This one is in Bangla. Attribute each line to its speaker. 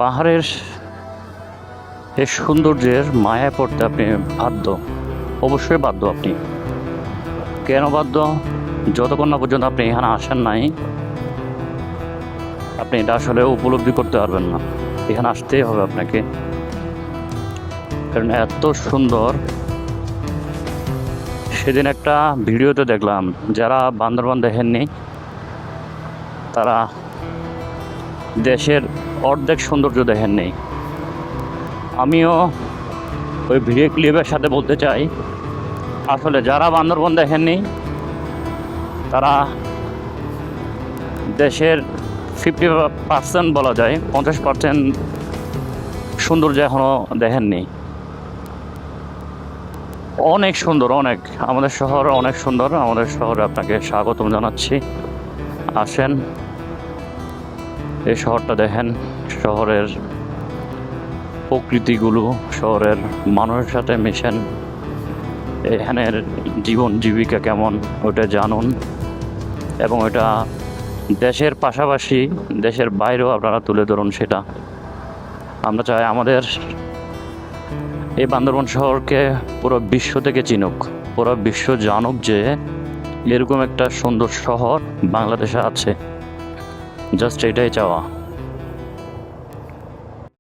Speaker 1: পাহাড়ের এই সৌন্দর্যের মায়ায় পড়তে আপনি বাধ্য, অবশ্যই বাধ্য। আপনি কেন বাধ্য? যতক্ষণ না পর্যন্ত আপনি এখানে আসেন নাই, আপনি এটা আসলে উপলব্ধি করতে পারবেন না। এখানে আসতেই হবে আপনাকে, কারণ এত সুন্দর। সেদিন একটা ভিডিওতে দেখলাম, যারা বান্দরবান দেখেননি তারা দেশের অর্ধেক সৌন্দর্য দেখেননি। আমিও ওই ভিডিও ক্লিপের সাথে বলতে চাই, আসলে যারা বান্দরবান দেখেননি তারা দেশের 50% বলা যায়, 50% সৌন্দর্য এখনও দেখেননি। অনেক সুন্দর, অনেক। আমাদের শহর অনেক সুন্দর। আমাদের শহরে আপনাকে স্বাগতম জানাচ্ছি। আসেন, এই শহরটা দেখেন, শহরের প্রকৃতিগুলো, শহরের মানুষের সাথে মিশেন, এখানের জীবন জীবিকা কেমন ওটা জানুন, এবং ওটা দেশের পাশাপাশি দেশের বাইরেও আপনারা তুলে ধরুন। সেটা আমরা চাই আমাদের এই বান্দরবান শহরকে পুরো বিশ্ব থেকে চিনুক, পুরো বিশ্ব জানুক যে এরকম একটা সুন্দর শহর বাংলাদেশে আছে। জাস্ট এটাই চাওয়া।